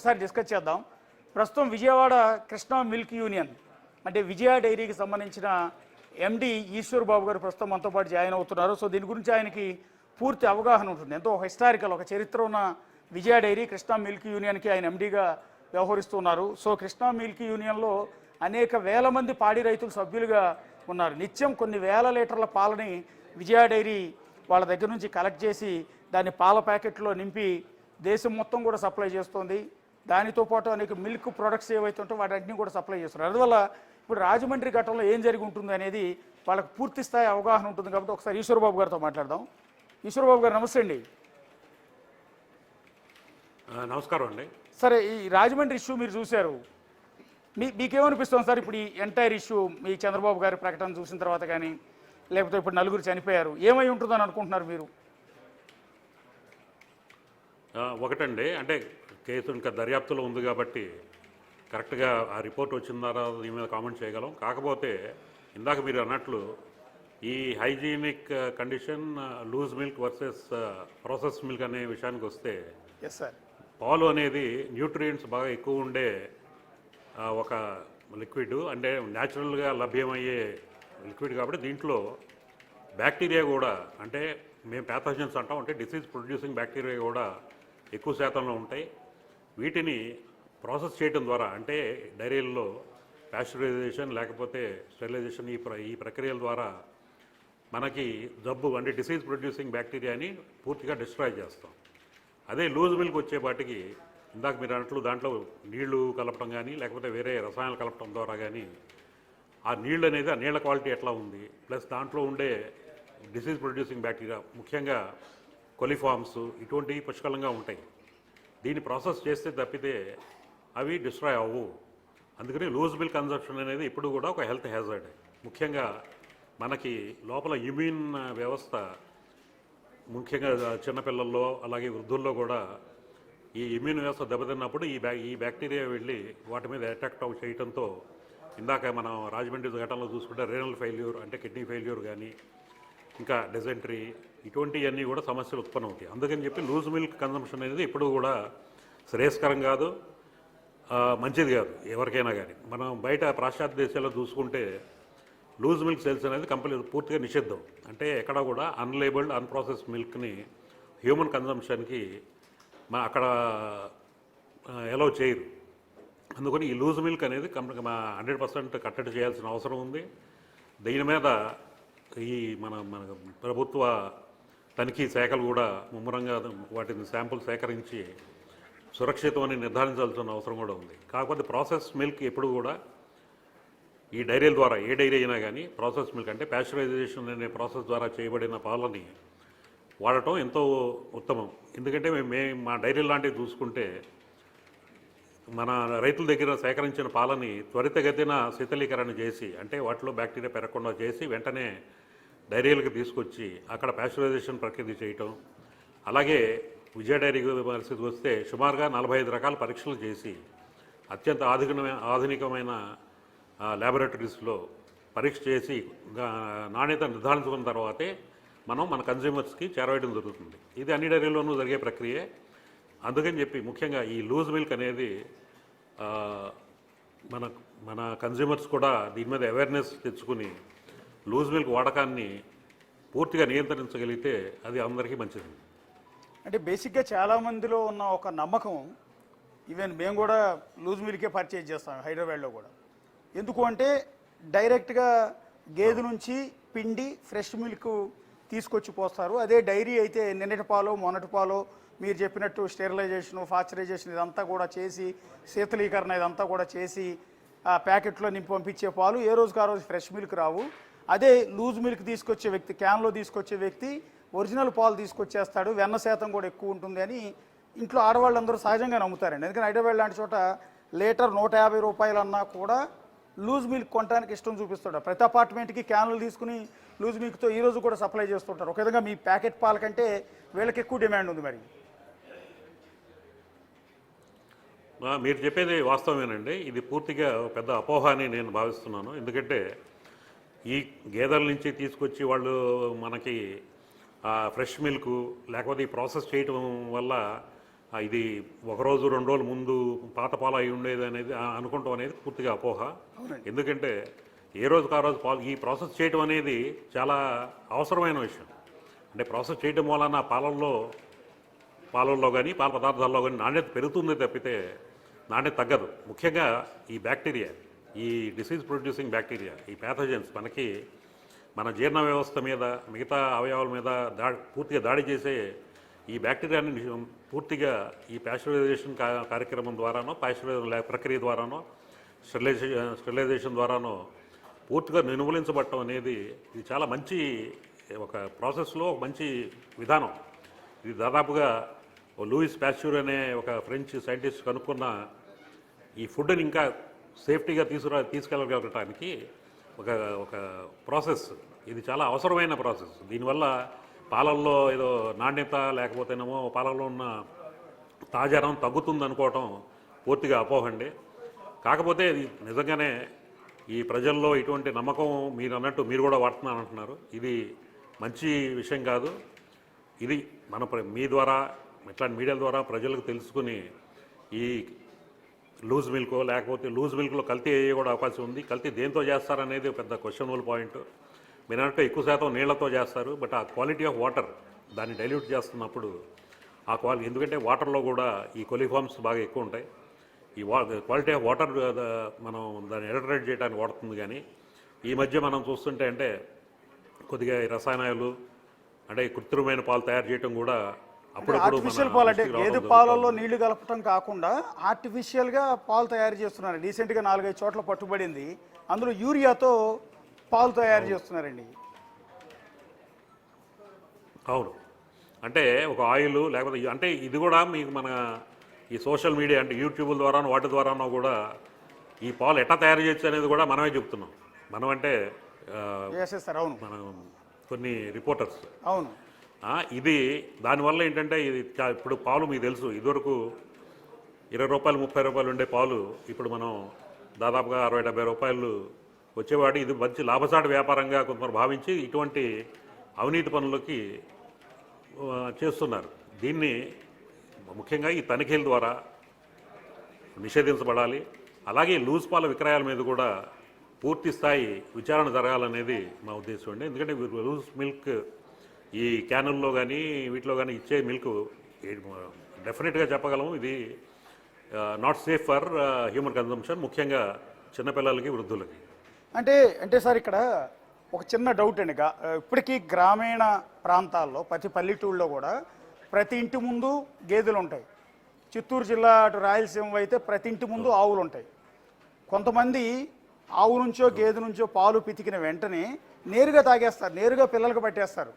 ఒకసారి డిస్కస్ చేద్దాం. ప్రస్తుతం విజయవాడ కృష్ణా మిల్క్ యూనియన్ అంటే విజయ డైరీకి సంబంధించిన ఎండి ఈశ్వర్ బాబు గారు ప్రస్తుతం మనతో పాటు జాయిన్ అవుతున్నారు. సో దీని గురించి ఆయనకి పూర్తి అవగాహన ఉంటుంది. ఎంతో హిస్టారికల్, ఒక చరిత్ర ఉన్న విజయ డైరీ కృష్ణా మిల్క్ యూనియన్కి ఆయన ఎండిగా వ్యవహరిస్తున్నారు. సో కృష్ణా మిల్క్ యూనియన్లో అనేక వేల మంది పాడి రైతులు సభ్యులుగా ఉన్నారు. నిత్యం కొన్ని వేల లీటర్ల పాలని విజయ డైరీ వాళ్ళ దగ్గర నుంచి కలెక్ట్ చేసి దాన్ని పాల ప్యాకెట్లో నింపి దేశం మొత్తం కూడా సప్లై చేస్తుంది. దానితో పాటు అనేక మిల్క్ ప్రొడక్ట్స్ ఏవైతే ఉంటాయో వాటన్నిటిని కూడా సప్లై చేస్తున్నారు. అందువల్ల ఇప్పుడు రాజమండ్రి ఘట్టంలో ఏం జరిగి ఉంటుంది అనేది వాళ్ళకి పూర్తి స్థాయి అవగాహన ఉంటుంది. కాబట్టి ఒకసారి ఈశ్వరబాబు గారితో మాట్లాడదాం. ఈశ్వరబాబు గారు నమస్తే అండి. నమస్కారం అండి. సరే, ఈ రాజమండ్రి ఇష్యూ మీరు చూశారు, మీకేమనిపిస్తుంది సార్? ఇప్పుడు ఈ ఎంటైర్ ఇష్యూ మీ చంద్రబాబు గారి ప్రకటన చూసిన తర్వాత కానీ, లేకపోతే ఇప్పుడు నలుగురు చనిపోయారు, ఏమై ఉంటుందని అనుకుంటున్నారు మీరు? ఒకటండి, అంటే కేసు ఇంకా దర్యాప్తులో ఉంది కాబట్టి కరెక్ట్గా ఆ రిపోర్ట్ వచ్చిన తర్వాత దీని మీద కామెంట్ చేయగలం. కాకపోతే ఇందాక మీరు అన్నట్లు ఈ hygienic condition loose milk versus process milk అనే విషయానికి వస్తే, పాలు అనేది న్యూట్రియంట్స్ బాగా ఎక్కువ ఉండే ఒక లిక్విడ్, అంటే న్యాచురల్గా లభ్యమయ్యే లిక్విడ్ కాబట్టి దీంట్లో బ్యాక్టీరియా కూడా, అంటే మేము ప్యాథోజన్స్ అంటాం, అంటే డిసీజ్ ప్రొడ్యూసింగ్ బ్యాక్టీరియా కూడా ఎక్కువ శాతంలో ఉంటాయి. వీటిని ప్రాసెస్ చేయడం ద్వారా, అంటే డైరీల్లో ప్యాస్చరైజేషన్ లేకపోతే స్టెరిలైజేషన్ ఈ ప్రక్రియల ద్వారా మనకి జబ్బు, అంటే డిసీజ్ ప్రొడ్యూసింగ్ బ్యాక్టీరియాని పూర్తిగా డిస్ట్రాయ్ చేస్తాం. అదే లూజ్ మిల్క్ వచ్చేపాటికి ఇందాక మీరు అన్నట్లు దాంట్లో నీళ్లు కలపడం కానీ లేకపోతే వేరే రసాయనాలు కలపడం ద్వారా కానీ ఆ నీళ్ళు అనేది, ఆ నీళ్ళ క్వాలిటీ ఎట్లా ఉంది, ప్లస్ దాంట్లో ఉండే డిసీజ్ ప్రొడ్యూసింగ్ బ్యాక్టీరియా ముఖ్యంగా కొలిఫార్మ్స్ ఇటువంటివి పుష్కలంగా ఉంటాయి. దీన్ని ప్రాసెస్ చేస్తే తప్పితే అవి డిస్ట్రాయ్ అవ్వవు. అందుకని లూజ్ మిల్క్ కన్సంప్షన్ అనేది ఇప్పుడు కూడా ఒక హెల్త్ హ్యాజర్డ్. ముఖ్యంగా మనకి లోపల ఇమ్యూన్ వ్యవస్థ, ముఖ్యంగా చిన్నపిల్లల్లో అలాగే వృద్ధుల్లో కూడా ఈ ఇమ్యూన్ వ్యవస్థ దెబ్బతిన్నప్పుడు ఈ బ్యాక్టీరియా వెళ్ళి వాటి మీద అటాక్ చేయడంతో ఇందాక మనం రాజమండ్రి ఘటనలో చూసుకుంటే రీనల్ ఫెయిల్యూర్, అంటే కిడ్నీ ఫెయిల్యూర్ కానీ ఇంకా డిజెంట్రీ ఇటువంటివన్నీ కూడా సమస్యలు ఉత్పన్నమవుతాయి. అందుకని చెప్పి లూజ్ మిల్క్ కన్సంప్షన్ అనేది ఇప్పుడు కూడా శ్రేయస్కరం కాదు, మంచిది కాదు ఎవరికైనా కానీ. మనం బయట పాశ్చాత్య దేశాల్లో చూసుకుంటే లూజ్ మిల్క్ సేల్స్ అనేది పూర్తిగా నిషిద్ధం. అంటే ఎక్కడ కూడా అన్లేబుల్డ్ అన్ప్రాసెస్ మిల్క్ని హ్యూమన్ కన్సంప్షన్కి అక్కడ అలౌ చేయరు. అందుకని ఈ లూజ్ మిల్క్ అనేది 100% కట్టడి చేయాల్సిన అవసరం ఉంది. దీని మీద ఈ మన ప్రభుత్వ తనిఖీ శాఖలు కూడా ముమ్మరంగా వాటిని శాంపుల్ సేకరించి సురక్షితమని నిర్ధారించాల్సిన అవసరం కూడా ఉంది. కాకపోతే ప్రాసెస్ మిల్క్ ఎప్పుడు కూడా ఈ డైరీల ద్వారా, ఏ డైరీ అయినా కానీ ప్రాసెస్ మిల్క్ అంటే ప్యాస్చరైజేషన్ అనే ప్రాసెస్ ద్వారా చేయబడిన పాలని వాడటం ఎంతో ఉత్తమం. ఎందుకంటే మేము మా డైరీ లాంటివి చూసుకుంటే మన రైతుల దగ్గర సేకరించిన పాలని త్వరితగతిన శీతలీకరణ చేసి, అంటే వాటిలో బ్యాక్టీరియా పెరగకుండా చేసి వెంటనే డైరీలకు తీసుకొచ్చి అక్కడ ప్యాస్చరైజేషన్ ప్రక్రియ చేయటం. అలాగే విజయ డైరీ పరిస్థితి వస్తే సుమారుగా 45 రకాల పరీక్షలు చేసి అత్యంత ఆధునికమైన ల్యాబొరేటరీస్లో పరీక్ష చేసి నాణ్యత నిర్ధారించుకున్న తర్వాతే మనం మన కన్జ్యూమర్స్కి చేరవేయడం జరుగుతుంది. ఇది అన్ని డైరీల్లోనూ జరిగే ప్రక్రియే. అందుకని చెప్పి ముఖ్యంగా ఈ లూజ్ మిల్క్ అనేది మన కన్జ్యూమర్స్ కూడా దీని మీద అవేర్నెస్ తెచ్చుకుని లూజ్ మిల్క్ వాడకాన్ని పూర్తిగా నియంత్రించగలిగితే అది అందరికీ మంచిది. అంటే బేసిక్గా చాలామందిలో ఉన్న ఒక నమ్మకం, ఈవెన్ మేము కూడా లూజ్ మిల్కే పర్చేజ్ చేస్తాం హైదరాబాద్లో కూడా. ఎందుకు అంటే డైరెక్ట్గా గేదె నుంచి పిండి ఫ్రెష్ మిల్క్ తీసుకొచ్చి పోస్తారు. అదే డైరీ అయితే నిన్నటి పాలో మొన్నటి పాలో మీరు చెప్పినట్టు స్టెరిలైజేషను, పాశ్చరైజేషన్ ఇదంతా కూడా చేసి, శీతలీకరణ ఇదంతా కూడా చేసి ఆ ప్యాకెట్లో నింపి పంపించే పాలు ఏ రోజుకి ఆ రోజు ఫ్రెష్ మిల్క్ రావు. అదే లూజ్ మిల్క్ తీసుకొచ్చే వ్యక్తి, క్యాన్లో తీసుకొచ్చే వ్యక్తి ఒరిజినల్ పాలు తీసుకొచ్చేస్తాడు, వెన్న శాతం కూడా ఎక్కువ ఉంటుంది అని ఇంట్లో ఆడవాళ్ళందరూ సహజంగా నమ్ముతారండి. ఎందుకంటే హైదరాబాద్ లాంటి చోట లీటర్ 150 రూపాయలన్నా కూడా లూజ్ మిల్క్ కొనడానికి ఇష్టం చూపిస్తుంటారు. ప్రతి అపార్ట్మెంట్కి క్యాన్లు తీసుకుని లూజ్ మిల్క్తో ఈరోజు కూడా సప్లై చేస్తుంటారు. ఒక విధంగా మీ ప్యాకెట్ పాల కంటే వీళ్ళకి ఎక్కువ డిమాండ్ ఉంది. మరి మీరు చెప్పేది వాస్తవమేనండి. ఇది పూర్తిగా పెద్ద అపోహ అని నేను భావిస్తున్నాను. ఎందుకంటే ఈ గేదెల నుంచి తీసుకొచ్చి వాళ్ళు మనకి ఫ్రెష్ మిల్క్ లేకపోతే ఈ ప్రాసెస్ చేయటం వల్ల ఇది ఒకరోజు 2 రోజుల ముందు పాత పాలు అయి ఉండేది అనేది అనుకుంటాం అనేది పూర్తిగా అపోహ. ఎందుకంటే ఏ రోజుకి ఆ రోజు పాలు ఈ ప్రాసెస్ చేయడం అనేది చాలా అవసరమైన విషయం. అంటే ప్రాసెస్ చేయడం వలన పాలల్లో కానీ పాల పదార్థాల్లో కానీ నాణ్యత పెరుగుతుంది తప్పితే నాణ్యత తగ్గదు. ముఖ్యంగా ఈ బ్యాక్టీరియా, ఈ డిసీజ్ ప్రొడ్యూసింగ్ బ్యాక్టీరియా, ఈ ప్యాథోజన్స్ మనకి మన జీర్ణ వ్యవస్థ మీద, మిగతా అవయవాల మీద పూర్తిగా దాడి చేసే ఈ బ్యాక్టీరియాని పూర్తిగా ఈ పాస్చరైజేషన్ కార్యక్రమం ద్వారానో, పాస్చరైజేషన్ ప్రక్రియ ద్వారానో, స్టెరిలైజేషన్ ద్వారానో పూర్తిగా నిర్మూలించబడటం అనేది ఇది చాలా మంచి ఒక ప్రాసెస్లో ఒక మంచి విధానం. ఇది దాదాపుగా లూయిస్ పాస్చర్ అనే ఒక ఫ్రెంచ్ సైంటిస్ట్ కనుక్కున్న ఈ ఫుడ్ని ఇంకా సేఫ్టీగా తీసుకెళ్ళగలగటానికి ఒక ప్రాసెస్. ఇది చాలా అవసరమైన ప్రాసెస్. దీనివల్ల పాలల్లో ఏదో నాణ్యత లేకపోతేనేమో పాలల్లో ఉన్న తాజాదనం తగ్గుతుంది అనుకోవటం పూర్తిగా అపోహండి. కాకపోతే ఇది నిజంగానే ఈ ప్రజల్లో ఇటువంటి నమ్మకం మీరు అన్నట్టు మీరు కూడా వాడుతున్నాను అంటున్నారు. ఇది మంచి విషయం కాదు. ఇది మీ ద్వారా ఇట్లాంటి మీడియా ద్వారా ప్రజలకు తెలుసుకుని ఈ లూజ్ మిల్క్ లేకపోతే లూజ్ మిల్క్లో కల్తీ అయ్యే కూడా అవకాశం ఉంది. కల్తీ దేంతో చేస్తారనేది పెద్ద క్వశ్చనబుల్ పాయింట్. మీరు అన్నట్టు ఎక్కువ శాతం నీళ్లతో చేస్తారు. బట్ ఆ క్వాలిటీ ఆఫ్ వాటర్ దాన్ని డైల్యూట్ చేస్తున్నప్పుడు ఆ ఎందుకంటే వాటర్లో కూడా ఈ కొలిఫార్మ్స్ బాగా ఎక్కువ ఉంటాయి. ఈ క్వాలిటీ ఆఫ్ వాటర్ మనం దాన్ని ఎడల్టరేట్ చేయడానికి వాడుతుంది. కానీ ఈ మధ్య మనం చూస్తుంటే అంటే కొద్దిగా రసాయనాలు అంటే కృత్రిమైన పాలు తయారు చేయడం కూడా ఆర్టిఫిషియల్ పాలు అంటే గేదె పాలలో నీళ్లు కలపటం కాకుండా ఆర్టిఫిషియల్గా పాలు తయారు చేస్తున్నారు. రీసెంట్గా 4-5 చోట్ల పట్టుబడింది. అందులో యూరియాతో పాలు తయారు చేస్తున్నారండి. అవును, అంటే ఒక ఆయిల్ లేకపోతే అంటే ఇది కూడా మీకు మన ఈ సోషల్ మీడియా అంటే యూట్యూబ్ ద్వారానో వాటి ద్వారానో కూడా ఈ పాలు ఎట్లా తయారు చేయొచ్చు అనేది కూడా మనమే చెప్తున్నాం. మనం అంటే మనం కొన్ని రిపోర్టర్స్. అవును, ఇది దానివల్ల ఏంటంటే ఇది ఇప్పుడు పాలు మీకు తెలుసు, ఇదివరకు 20 రూపాయలు 30 రూపాయలు ఉండే పాలు ఇప్పుడు మనం దాదాపుగా 60-70 రూపాయలు వచ్చేవాడు. ఇది మంచి లాభసాటి వ్యాపారంగా కొంతమంది భావించి ఇటువంటి అవినీతి పనులకి చేస్తున్నారు. దీన్ని ముఖ్యంగా ఈ తనిఖీల ద్వారా నిషేధించబడాలి. అలాగే లూజ్ పాల విక్రయాల మీద కూడా పూర్తి స్థాయి విచారణ జరగాలనేది మా ఉద్దేశం అండి. ఎందుకంటే లూజ్ మిల్క్ ఈ క్యానుల్లో కానీ వీటిలో కానీ ఇచ్చే మిల్క్ డెఫినెట్గా చెప్పగలము ఇది not safe for human consumption, ముఖ్యంగా చిన్నపిల్లలకి, వృద్ధులకి. అంటే సార్ ఇక్కడ ఒక చిన్న డౌట్ అండి. ఇప్పటికీ గ్రామీణ ప్రాంతాల్లో ప్రతి పల్లెటూళ్ళలో కూడా ప్రతి ఇంటి ముందు గేదెలు ఉంటాయి. చిత్తూరు జిల్లా అటు రాయలసీమ అయితే ప్రతి ఇంటి ముందు ఆవులు ఉంటాయి. కొంతమంది ఆవు నుంచో గేదె నుంచో పాలు పితికిన వెంటనే నేరుగా తాగేస్తారు, నేరుగా పిల్లలకు పట్టేస్తారు.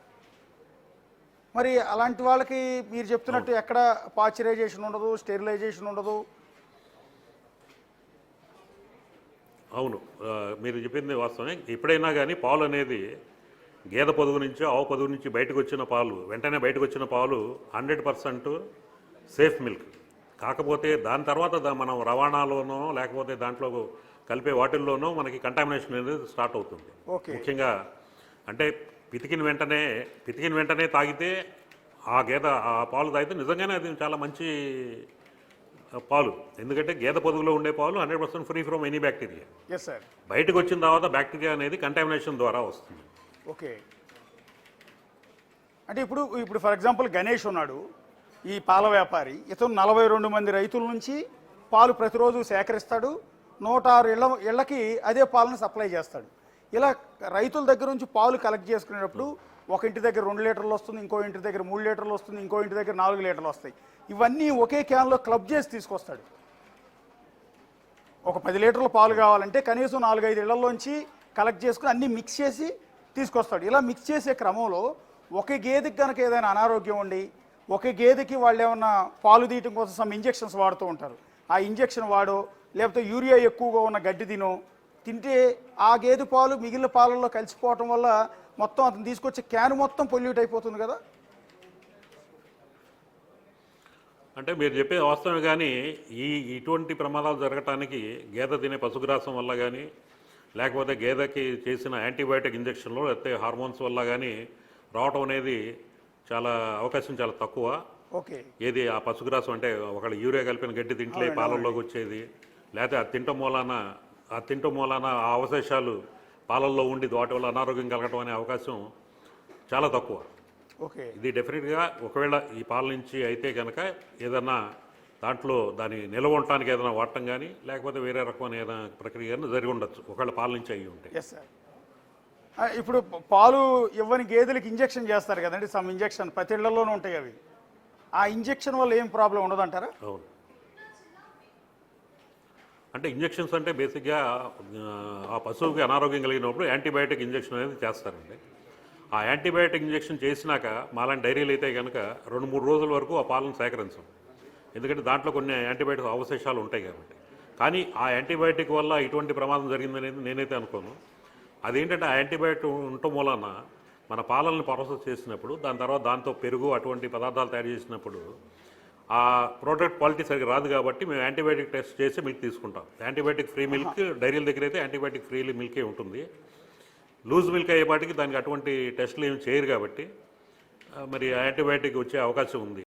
మరి అలాంటి వాళ్ళకి మీరు చెప్తున్నట్టు ఎక్కడ పాశ్చరైజేషన్ ఉండదు, స్టెరిలైజేషన్ ఉండదు. అవును, మీరు చెప్పింది వాస్తవమే. ఎప్పుడైనా కానీ పాలు అనేది గేదె పొదుగు నుంచి ఆవు పొదుగు నుంచి బయటకు వచ్చిన పాలు, వెంటనే బయటకు వచ్చిన పాలు 100% సేఫ్ మిల్క్. కాకపోతే దాని తర్వాత మనం రవాణాలోనో లేకపోతే దాంట్లో కలిపే వాటిల్లోనూ మనకి కంటామినేషన్ అనేది స్టార్ట్ అవుతుంది. ముఖ్యంగా అంటే పితికిన వెంటనే తాగితే ఆ పాలు తాగితే నిజంగానే అది చాలా మంచి పాలు. ఎందుకంటే గేదె పొదుగులో ఉండే పాలు 100% ఫ్రీ ఫ్రమ్ ఎనీ బ్యాక్టీరియా. బయటకు వచ్చిన తర్వాత బ్యాక్టీరియా అనేది కంటామినేషన్ ద్వారా వస్తుంది. ఓకే, అంటే ఇప్పుడు ఫర్ ఎగ్జాంపుల్ గణేష్ ఉన్నాడు, ఈ పాల వ్యాపారి. ఇతను 42 మంది రైతుల నుంచి పాలు ప్రతిరోజు సేకరిస్తాడు. 106 ఇళ్ళకి అదే పాలను సప్లై చేస్తాడు. ఇలా రైతుల దగ్గర నుంచి పాలు కలెక్ట్ చేసుకునేటప్పుడు ఒక ఇంటి దగ్గర 2 లీటర్లు వస్తుంది, ఇంకో ఇంటి దగ్గర 3 లీటర్లు వస్తుంది, ఇంకో ఇంటి దగ్గర 4 లీటర్లు వస్తాయి. ఇవన్నీ ఒకే క్యాన్లో క్లబ్ చేసి తీసుకొస్తాడు. ఒక 10 లీటర్ల పాలు కావాలంటే కనీసం 4-5 ఇళ్లలోంచి కలెక్ట్ చేసుకుని అన్నీ మిక్స్ చేసి తీసుకొస్తాడు. ఇలా మిక్స్ చేసే క్రమంలో ఒక గేదెకి కనుక ఏదైనా అనారోగ్యం ఉండి ఒక గేదెకి వాళ్ళు ఏమన్నా పాలు తీయటం కోసం సమ్ ఇంజెక్షన్స్ వాడుతూ ఉంటారు. ఆ ఇంజెక్షన్ వాడో లేకపోతే యూరియా ఎక్కువగా ఉన్న గడ్డి తింటే ఆ గేదె పాలు మిగిలిన పాలల్లో కలిసిపోవటం వల్ల మొత్తం అతను తీసుకొచ్చే క్యాన్ మొత్తం పొల్యూట్ అయిపోతుంది కదా. అంటే మీరు చెప్పేది వాస్తవమే. కానీ ఇటువంటి ప్రమాదాలు జరగటానికి గేదె తినే పశుగ్రాసం వల్ల కానీ లేకపోతే గేదెకి చేసిన యాంటీబయాటిక్ ఇంజెక్షన్లు లేకపోతే హార్మోన్స్ వల్ల కానీ రావటం అనేది అవకాశం చాలా తక్కువ. ఓకే. ఏది ఆ పశుగ్రాసం అంటే ఒకళ్ళు యూరియా కలిపిన గడ్డి తింటలే పాలల్లోకి వచ్చేది, లేకపోతే అది తింటం మూలాన ఆ అవశేషాలు పాలల్లో ఉండి వాటి వల్ల అనారోగ్యం కలగటం అనే అవకాశం చాలా తక్కువ. ఓకే. ఇది డెఫినెట్గా ఒకవేళ ఈ పాల నుంచి అయితే కనుక ఏదన్నా దాంట్లో దాని నిల్వ ఉండటానికి ఏదైనా వాడటం కానీ లేకపోతే వేరే రకమైన ఏదైనా ప్రక్రియ కానీ జరిగి ఉండొచ్చు ఒకవేళ పాల నుంచి అయ్యి ఉంటే. Yes sir. ఇప్పుడు పాలు ఇవ్వని గేదెలకు ఇంజెక్షన్ చేస్తారు కదండి, సమ్ ఇంజెక్షన్ ప్రతి ఇళ్లలోనూ ఉంటాయి అవి. ఆ ఇంజెక్షన్ వల్ల ఏం ప్రాబ్లం ఉండదంటారా? అవును. అంటే ఇంజెక్షన్స్ అంటే బేసిక్గా ఆ పశువుకి అనారోగ్యం కలిగినప్పుడు యాంటీబయాటిక్ ఇంజెక్షన్ అనేది చేస్తారండి. ఆ యాంటీబయాటిక్ ఇంజెక్షన్ చేసినాక మాలాంటి డైరీలు అయితే కనుక 2-3 రోజుల వరకు ఆ పాలను సేకరించం. ఎందుకంటే దాంట్లో కొన్ని యాంటీబయాటిక్ అవశేషాలు ఉంటాయి కాబట్టి. కానీ ఆ యాంటీబయాటిక్ వల్ల ఇటువంటి ప్రమాదం జరిగిందనేది నేనైతే అనుకోను. అదేంటంటే ఆ యాంటీబయాటిక్ ఉండటం వలన మన పాలల్ని ప్రాసెస్ చేసినప్పుడు దాని తర్వాత దాంతో పెరుగు అటువంటి పదార్థాలు తయారు చేసినప్పుడు ఆ ప్రోడక్ట్ క్వాలిటీ సరిగ్గా రాదు కాబట్టి మేము యాంటీబయాటిక్ టెస్ట్ చేసి మిల్క్ తీసుకుంటాం. యాంటీబయాటిక్ ఫ్రీ మిల్క్ డైరీల దగ్గర అయితే యాంటీబయాటిక్ ఫ్రీ మిల్కే ఉంటుంది. లూజ్ మిల్క్ అయ్యేపాటికి దానికి అటువంటి టెస్టులు ఏమి చేయరు కాబట్టి మరి యాంటీబయాటిక్ వచ్చే అవకాశం ఉంది.